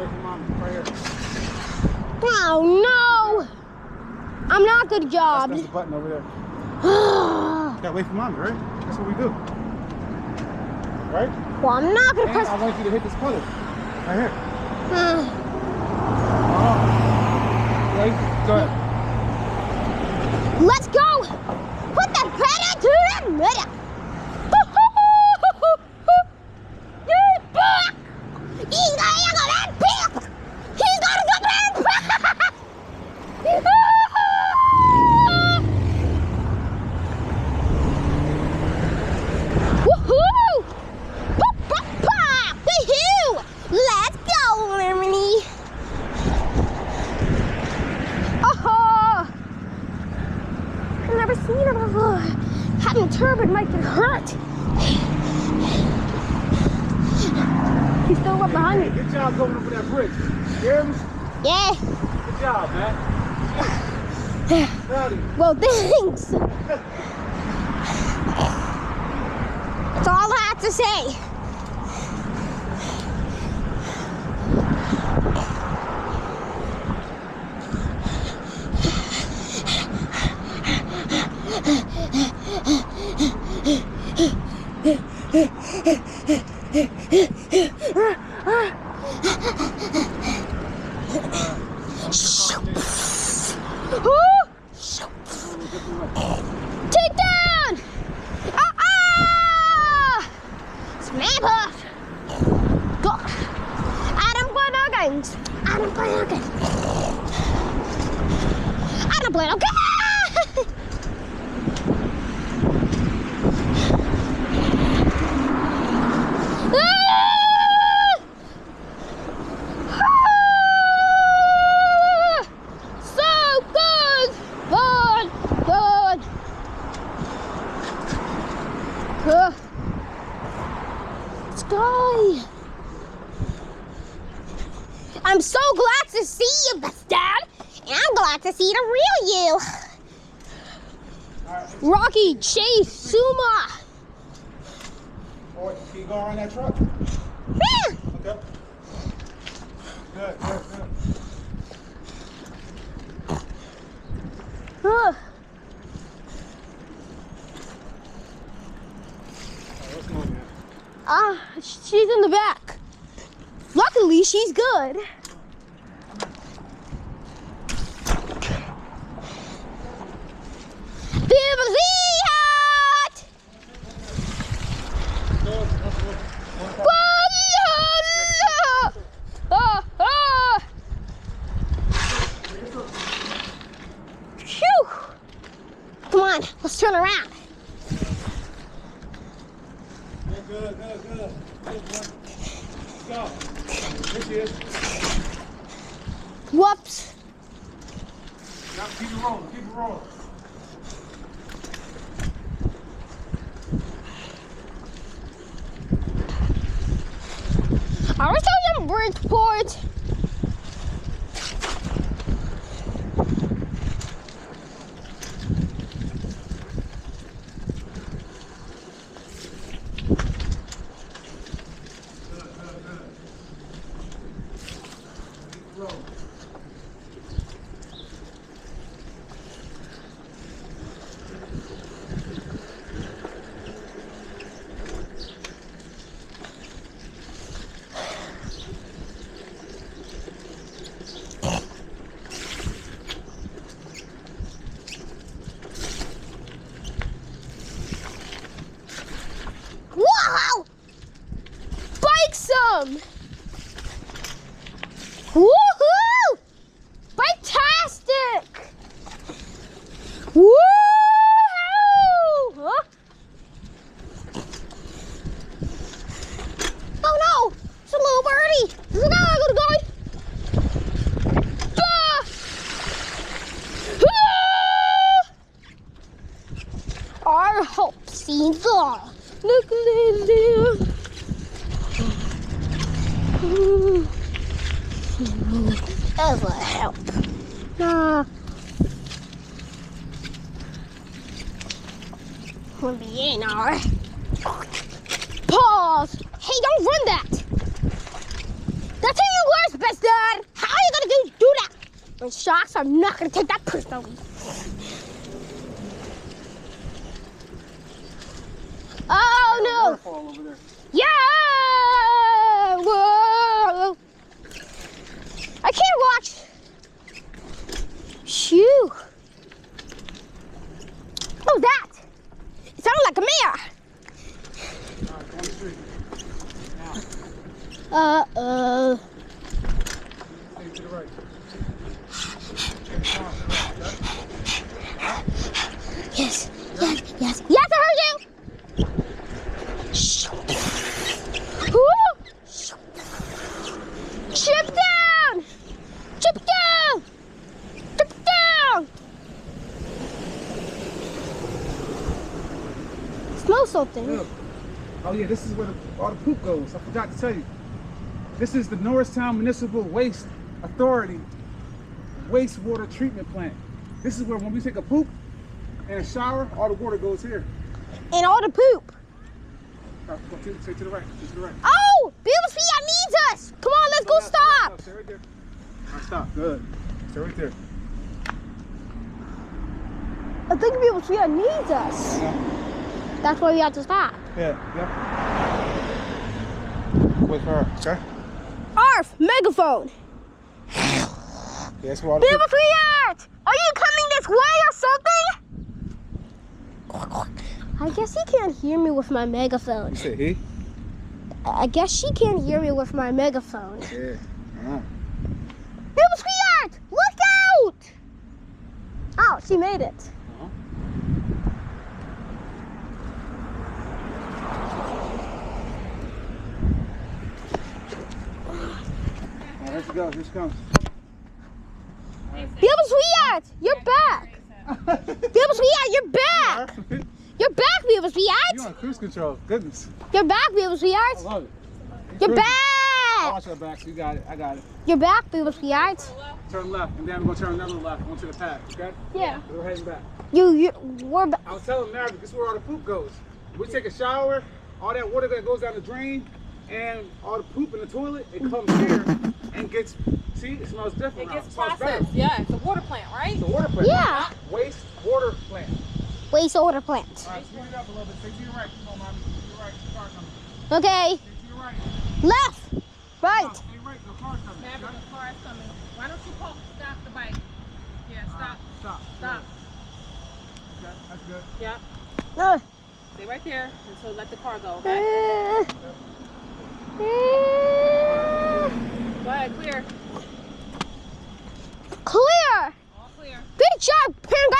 Right here. Oh no! I'm not good job. That's the button over there. Gotta wait for mommy, right? That's what we do. Right? Well, I'm not gonna And press. I want you to hit this pulley. Right here. Right? Go ahead. Let's go! Put the pedal to the metal! Let's go, Lemony! I've never seen it before. Having turbine might get hurt. He's still up behind me. Good job going over that bridge. You hear me? Yeah. Good job, man. Proud of you. Well, thanks. That's all I have to say. Take down! Snap off! Go! Adam Blanoggins! Adam Blanoggins! Adam Blanoggins! Sky! I'm so glad to see you, Dad, and I'm glad to see the real you. Right, Rocky, Chase, Suma. Boy, can you go around that truck? Yeah. Okay. Good, good, good. What's going on? She's in the back. Luckily, she's good. Phew! Come on, let's turn around. Good, good, good. Good, boy. Let's go. Here she is. Whoops. Now keep it rolling, keep it rolling. I was telling you Bridgeport. Wow! Bike some! Woohoo! Bike-tastic! Woohoo! Huh? Oh no! It's a little birdie! There's an eye gonna go! Our hope seems lost. Look, little. That will help. We'll be in our pause. Hey, don't run that. That's even worse, best I'm shocked, so I'm not gonna take that personally. Oh no! Waterfall over there. Yeah! Whoa! I can't watch. Shoo! Oh, that! It sounded like a mirror. All right, go on the street. Now, Uh-oh. stay to the right. Yes, yes, yes. Yes, I heard you! Ooh. Chip down! Chip down! Chip down! Smell something. Look. Oh yeah, this is where all the poop goes. I forgot to tell you. This is the Norristown Municipal Waste Authority wastewater treatment plant. This is where when we take a poop and a shower, all the water goes here. And all the poop. All right, go to the right. To the right. Oh! Beaver's Fiat needs us! Come on, let's go stop! Stay right there. All right, stop. Good. Stay right there. I think Beaver's Fiat needs us. Yeah. That's why we have to stop. Yeah. Wait for her, okay? Arf! Megaphone! Yeah, that's where all the Beaver's poop. Fiat! Are you coming this way or something? I guess he can't hear me with my megaphone. You said he? I guess she can't hear me with my megaphone. Yeah. Beaver's Fiat! Look out! Oh, she made it. There she goes. Here she comes. Beaver's Fiat! You're back! Beaver's Fiat, you're back! You're back, Beaver's You Fiat! on cruise control. Goodness. You're back, Beaver's I Fiat! love it. You're I back! watch your back, so you got it. I got it. You're back, Beaver's Fiat. Turn left, and then I'm going to turn another left onto the path, okay? Yeah. We're heading back. We're back. I was telling Maverick, this is where all the poop goes. We take a shower, all that water that goes down the drain, and all the poop in the toilet, it comes here and gets, see, it smells different. It now. gets Smells better. processed. Yeah, it's a water plant, right? It's a water plant. Yeah. Waste water plant. Wastewater plant. All right, speed it up a little bit. Stay to your right. Come on, mommy. Stay to your right. The car's coming. Okay. Stay to your right. Left. Right. No, stay right. The car's coming. Maverick, the car is coming. Why don't you stop the bike? Yeah, stop. Stop. Stop. Okay, that's good. Yeah. Uh, Stay right there and so let the car go, okay? Go ahead, clear. Clear. All clear. Good job, parent